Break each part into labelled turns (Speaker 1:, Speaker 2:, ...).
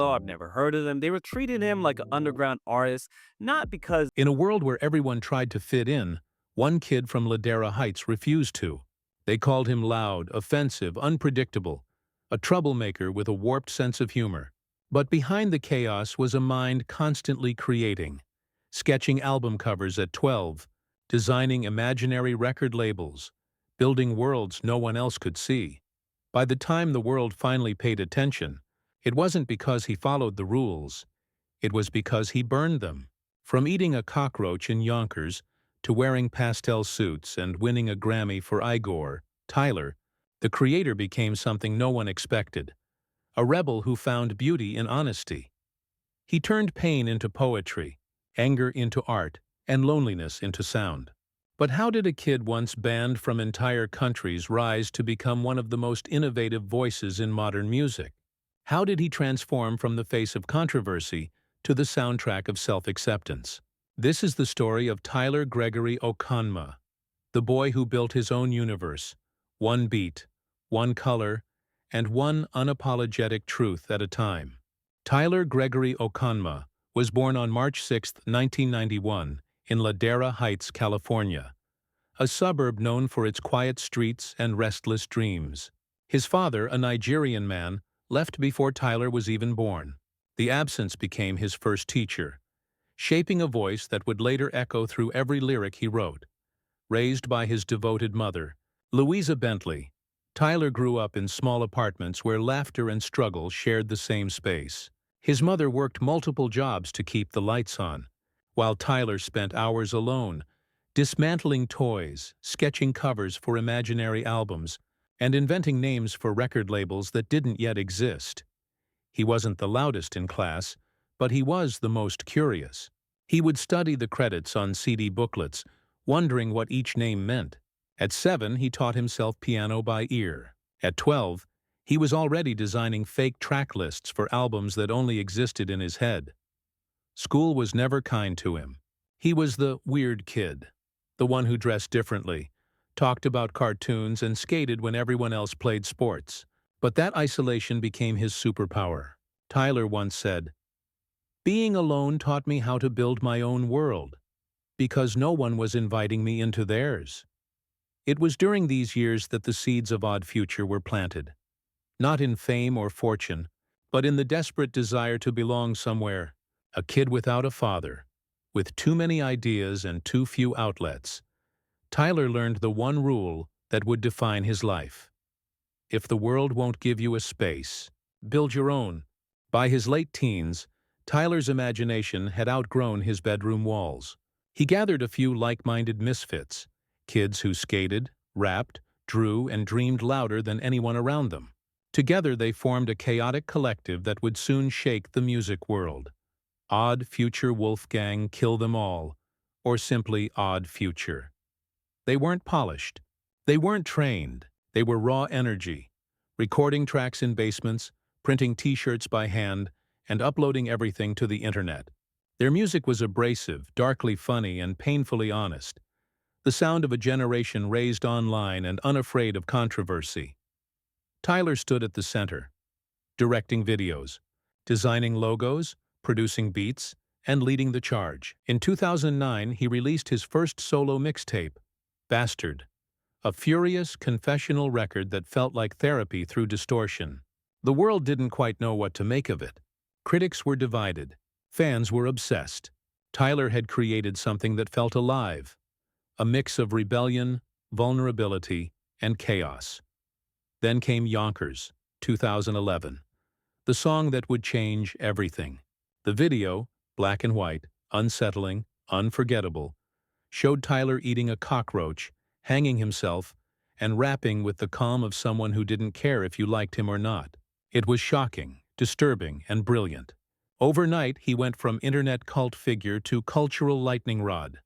Speaker 1: Oh, I've never heard of them. They were treating him like an underground artist, not because
Speaker 2: In a world where everyone tried to fit in, one kid from Ladera Heights refused to. They called him loud, offensive, unpredictable, a troublemaker with a warped sense of humor. But behind the chaos was a mind constantly creating, sketching album covers at 12, designing imaginary record labels, building worlds no one else could see. By the time the world finally paid attention, it wasn't because he followed the rules, it was because he burned them. From eating a cockroach in Yonkers to wearing pastel suits and winning a Grammy for IGOR, Tyler, the creator became something no one expected, a rebel who found beauty in honesty. He turned pain into poetry, anger into art, and loneliness into sound. But how did a kid once banned from entire countries rise to become one of the most innovative voices in modern music? How did he transform from the face of controversy to the soundtrack of self-acceptance? This is the story of Tyler Gregory Okonma, the boy who built his own universe, one beat, one color, and one unapologetic truth at a time. Tyler Gregory Okonma was born on March 6, 1991, in Ladera Heights, California, a suburb known for its quiet streets and restless dreams. His father, a Nigerian man, left before Tyler was even born. The absence became his first teacher, shaping a voice that would later echo through every lyric he wrote. Raised by his devoted mother, Louisa Bentley, Tyler grew up in small apartments where laughter and struggle shared the same space. His mother worked multiple jobs to keep the lights on, while Tyler spent hours alone, dismantling toys, sketching covers for imaginary albums, and inventing names for record labels that didn't yet exist. He wasn't the loudest in class, but he was the most curious. He would study the credits on CD booklets, wondering what each name meant. At 7, he taught himself piano by ear. At 12, he was already designing fake track lists for albums that only existed in his head. School was never kind to him. He was the weird kid, the one who dressed differently, talked about cartoons, and skated when everyone else played sports. But that isolation became his superpower. Tyler once said, "Being alone taught me how to build my own world, because no one was inviting me into theirs." It was during these years that the seeds of Odd Future were planted. Not in fame or fortune, but in the desperate desire to belong somewhere. A kid without a father, with too many ideas and too few outlets, Tyler learned the one rule that would define his life. If the world won't give you a space, build your own. By his late teens, Tyler's imagination had outgrown his bedroom walls. He gathered a few like-minded misfits, kids who skated, rapped, drew, and dreamed louder than anyone around them. Together they formed a chaotic collective that would soon shake the music world. Odd Future Wolfgang Kill Them All, or simply Odd Future. They weren't polished. They weren't trained. They were raw energy, recording tracks in basements, printing t-shirts by hand, and uploading everything to the internet. Their music was abrasive, darkly funny, and painfully honest. The sound of a generation raised online and unafraid of controversy. Tyler stood at the center, directing videos, designing logos, producing beats, and leading the charge. In 2009, he released his first solo mixtape, Bastard, a furious, confessional record that felt like therapy through distortion. The world didn't quite know what to make of it. Critics were divided. Fans were obsessed. Tyler had created something that felt alive, a mix of rebellion, vulnerability, and chaos. Then came Yonkers, 2011, the song that would change everything. The video, black and white, unsettling, unforgettable, showed Tyler eating a cockroach, hanging himself, and rapping with the calm of someone who didn't care if you liked him or not. It was shocking, disturbing, and brilliant. Overnight, he went from internet cult figure to cultural lightning rod.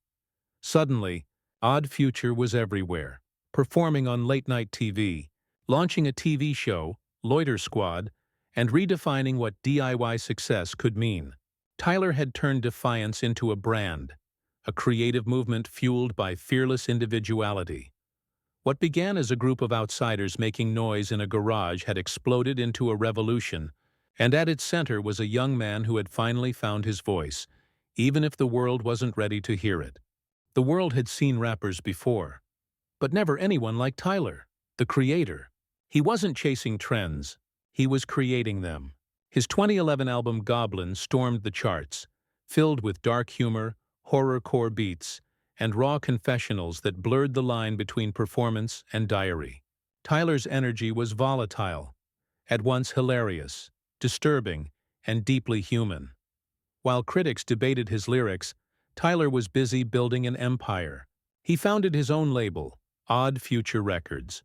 Speaker 2: Suddenly, Odd Future was everywhere, performing on late-night TV, launching a TV show, Loiter Squad, and redefining what DIY success could mean. Tyler had turned defiance into a brand, a creative movement fueled by fearless individuality. What began as a group of outsiders making noise in a garage had exploded into a revolution, And at its center was a young man who had finally found his voice, even if the world wasn't ready to hear it. The world had seen rappers before, but never anyone like Tyler, the creator. He wasn't chasing trends, he was creating them. His 2011 album Goblin stormed the charts, filled with dark humor, horrorcore beats, and raw confessionals that blurred the line between performance and diary. Tyler's energy was volatile, at once hilarious, disturbing, and deeply human. While critics debated his lyrics, Tyler was busy building an empire. He founded his own label, Odd Future Records,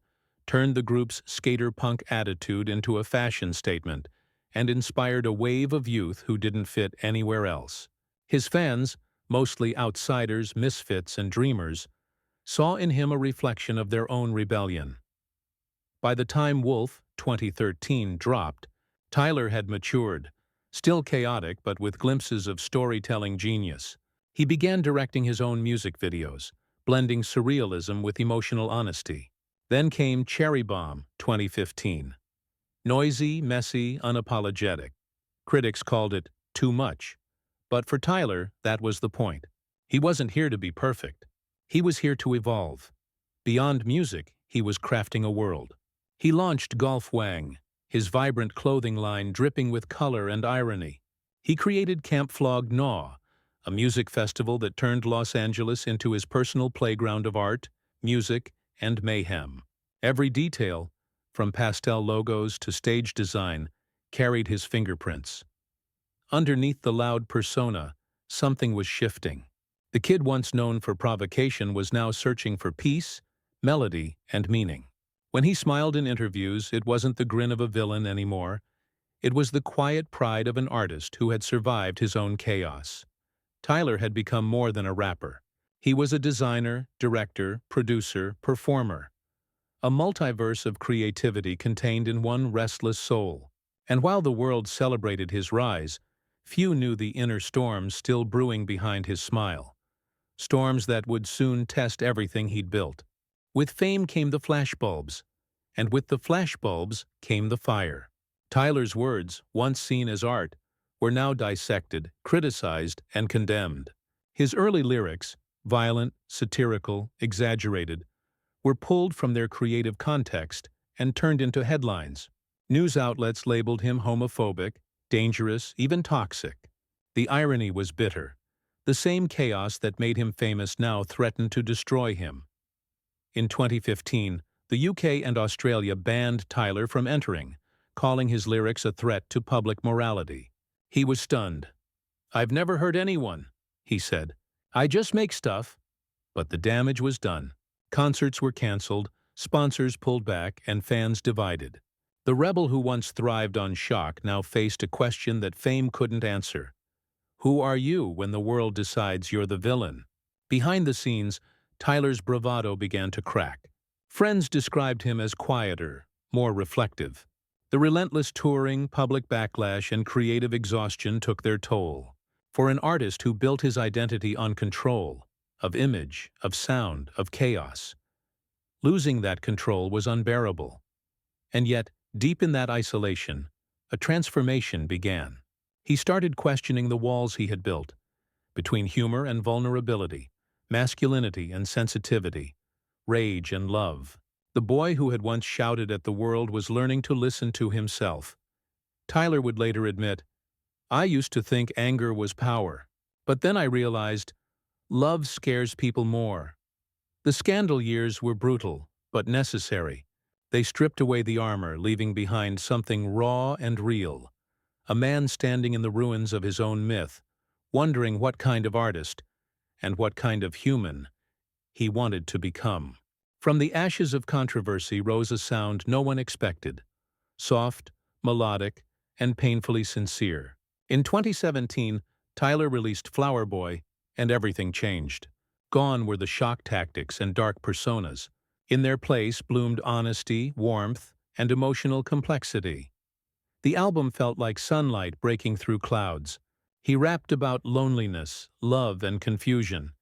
Speaker 2: turned the group's skater punk attitude into a fashion statement, and inspired a wave of youth who didn't fit anywhere else. His fans, mostly outsiders, misfits, and dreamers, saw in him a reflection of their own rebellion. By the time Wolf, 2013, dropped, Tyler had matured, still chaotic but with glimpses of storytelling genius. He began directing his own music videos, blending surrealism with emotional honesty. Then came Cherry Bomb, 2015. Noisy, messy, unapologetic. Critics called it too much. But for Tyler, that was the point. He wasn't here to be perfect. He was here to evolve. Beyond music, he was crafting a world. He launched Golf Wang, his vibrant clothing line dripping with color and irony. He created Camp Flog Gnaw, a music festival that turned Los Angeles into his personal playground of art, music, and mayhem. Every detail, from pastel logos to stage design, carried his fingerprints. Underneath the loud persona, something was shifting. The kid once known for provocation was now searching for peace, melody, and meaning. When he smiled in interviews, it wasn't the grin of a villain anymore. It was the quiet pride of an artist who had survived his own chaos. Tyler had become more than a rapper. He was a designer, director, producer, performer. A multiverse of creativity contained in one restless soul. And while the world celebrated his rise, few knew the inner storms still brewing behind his smile. Storms that would soon test everything he'd built. With fame came the flashbulbs, and with the flashbulbs came the fire. Tyler's words, once seen as art, were now dissected, criticized, and condemned. His early lyrics, violent, satirical, exaggerated, were pulled from their creative context and turned into headlines. News outlets labeled him homophobic, dangerous, even toxic. The irony was bitter. The same chaos that made him famous now threatened to destroy him. In 2015, the UK and Australia banned Tyler from entering, calling his lyrics a threat to public morality. He was stunned. "I've never hurt anyone," he said. "I just make stuff." But the damage was done. Concerts were cancelled, sponsors pulled back, and fans divided. The rebel who once thrived on shock now faced a question that fame couldn't answer. Who are you when the world decides you're the villain? Behind the scenes, Tyler's bravado began to crack. Friends described him as quieter, more reflective. The relentless touring, public backlash, and creative exhaustion took their toll. For an artist who built his identity on control, of image, of sound, of chaos, losing that control was unbearable. And yet, deep in that isolation, a transformation began. He started questioning the walls he had built, between humor and vulnerability, masculinity and sensitivity, rage and love. The boy who had once shouted at the world was learning to listen to himself. Tyler would later admit, "I used to think anger was power, but then I realized love scares people more." The scandal years were brutal, but necessary. They stripped away the armor, leaving behind something raw and real. A man standing in the ruins of his own myth, wondering what kind of artist, and what kind of human, he wanted to become. From the ashes of controversy rose a sound no one expected, soft, melodic, and painfully sincere. In 2017, Tyler released Flower Boy, and everything changed. Gone were the shock tactics and dark personas. In their place bloomed honesty, warmth, and emotional complexity. The album felt like sunlight breaking through clouds. He rapped about loneliness, love, and confusion,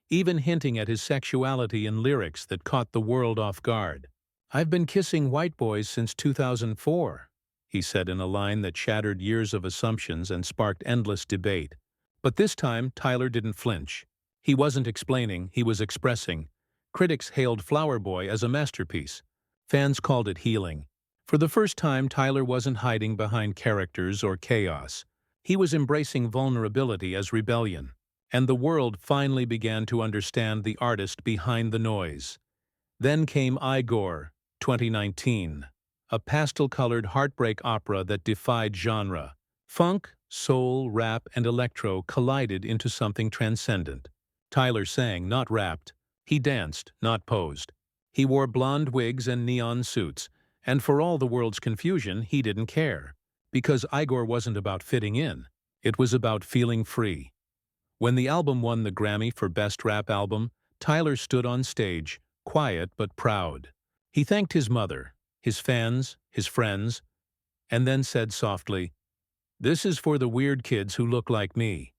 Speaker 2: even hinting at his sexuality in lyrics that caught the world off guard. "I've been kissing white boys since 2004. he said in a line that shattered years of assumptions and sparked endless debate. But this time, Tyler didn't flinch. He wasn't explaining, he was expressing. Critics hailed Flower Boy as a masterpiece. Fans called it healing. For the first time, Tyler wasn't hiding behind characters or chaos. He was embracing vulnerability as rebellion. And the world finally began to understand the artist behind the noise. Then came IGOR, 2019, a pastel-colored heartbreak opera that defied genre. Funk, soul, rap, and electro collided into something transcendent. Tyler sang, not rapped. He danced, not posed. He wore blonde wigs and neon suits, and for all the world's confusion, he didn't care. Because IGOR wasn't about fitting in. It was about feeling free. When the album won the Grammy for Best Rap Album, Tyler stood on stage, quiet but proud. He thanked his mother, his fans, his friends, and then said softly, "This is for the weird kids who look like me."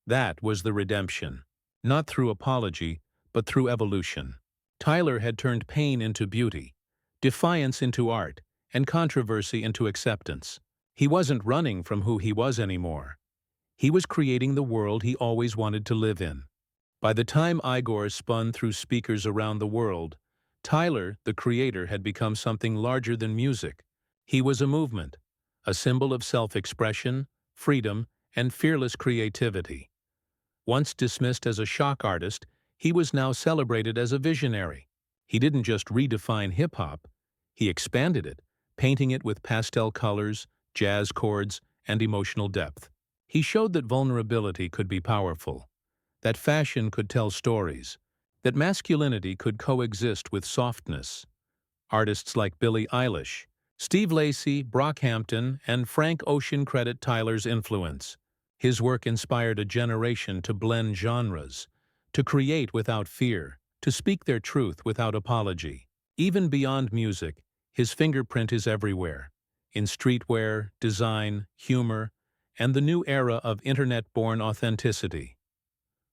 Speaker 2: That was the redemption. Not through apology, but through evolution. Tyler had turned pain into beauty, defiance into art, and controversy into acceptance. He wasn't running from who he was anymore. He was creating the world he always wanted to live in. By the time IGOR spun through speakers around the world, Tyler, the creator, had become something larger than music. He was a movement, a symbol of self-expression, freedom, and fearless creativity. Once dismissed as a shock artist, he was now celebrated as a visionary. He didn't just redefine hip-hop, he expanded it, painting it with pastel colors, jazz chords, and emotional depth. He showed that vulnerability could be powerful, that fashion could tell stories, that masculinity could coexist with softness. Artists like Billie Eilish, Steve Lacy, Brockhampton, and Frank Ocean credit Tyler's influence. His work inspired a generation to blend genres, to create without fear, to speak their truth without apology. Even beyond music, his fingerprint is everywhere, in streetwear, design, humor, and the new era of internet-born authenticity.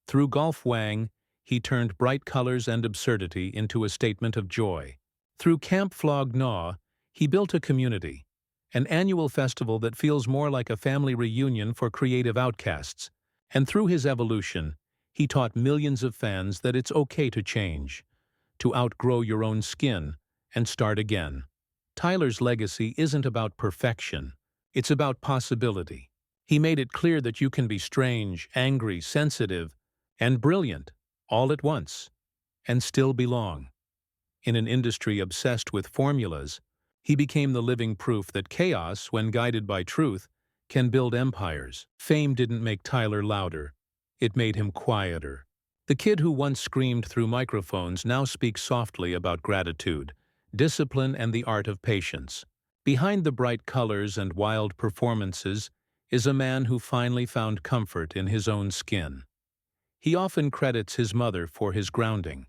Speaker 2: Through Golf Wang, he turned bright colors and absurdity into a statement of joy. Through Camp Flog Gnaw, he built a community, an annual festival that feels more like a family reunion for creative outcasts. And through his evolution, he taught millions of fans that it's okay to change, to outgrow your own skin, and start again. Tyler's legacy isn't about perfection, it's about possibility. He made it clear that you can be strange, angry, sensitive, and brilliant all at once, and still belong. In an industry obsessed with formulas, he became the living proof that chaos, when guided by truth, can build empires. Fame didn't make Tyler louder, it made him quieter. The kid who once screamed through microphones now speaks softly about gratitude, discipline, and the art of patience. Behind the bright colors and wild performances is a man who finally found comfort in his own skin. He often credits his mother for his grounding,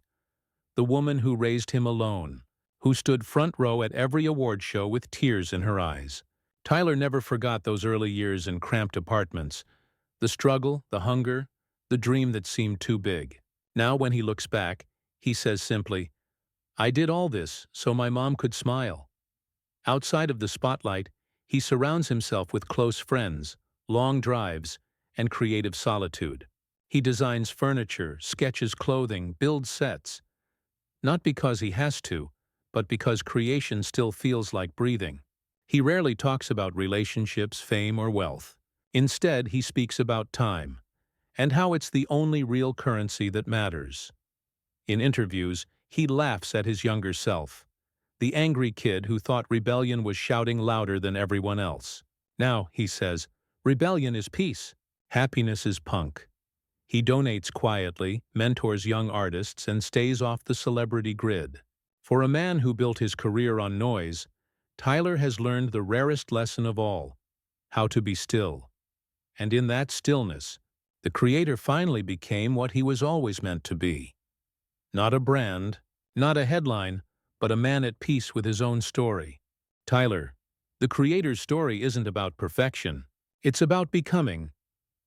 Speaker 2: the woman who raised him alone, who stood front row at every award show with tears in her eyes. Tyler never forgot those early years in cramped apartments, the struggle, the hunger, the dream that seemed too big. Now when he looks back, he says simply, "I did all this so my mom could smile." Outside of the spotlight, he surrounds himself with close friends, long drives, and creative solitude. He designs furniture, sketches clothing, builds sets. Not because he has to, but because creation still feels like breathing. He rarely talks about relationships, fame, or wealth. Instead, he speaks about time, and how it's the only real currency that matters. In interviews, he laughs at his younger self, the angry kid who thought rebellion was shouting louder than everyone else. Now, he says, rebellion is peace, happiness is punk. He donates quietly, mentors young artists, and stays off the celebrity grid. For a man who built his career on noise, Tyler has learned the rarest lesson of all, how to be still. And in that stillness, the creator finally became what he was always meant to be. Not a brand, not a headline, but a man at peace with his own story. Tyler, the creator's story isn't about perfection. It's about becoming,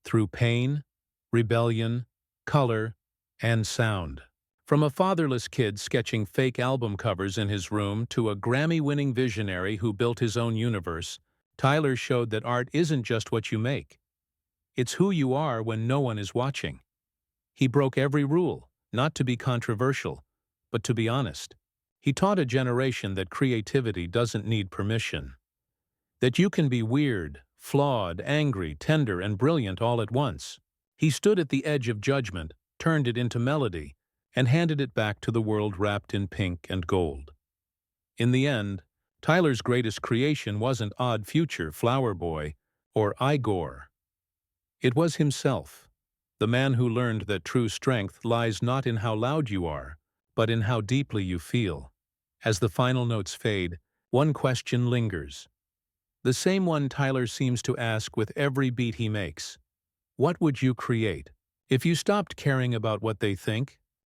Speaker 2: through pain, rebellion, color, and sound. From a fatherless kid sketching fake album covers in his room to a Grammy-winning visionary who built his own universe, Tyler showed that art isn't just what you make. It's who you are when no one is watching. He broke every rule, not to be controversial, but to be honest. He taught a generation that creativity doesn't need permission. That you can be weird, flawed, angry, tender, and brilliant all at once. He stood at the edge of judgment, turned it into melody, and handed it back to the world wrapped in pink and gold. In the end, Tyler's greatest creation wasn't Odd Future, Flower Boy, or IGOR. It was himself, the man who learned that true strength lies not in how loud you are, but in how deeply you feel. As the final notes fade, one question lingers. The same one Tyler seems to ask with every beat he makes. What would you create if you stopped caring about what they think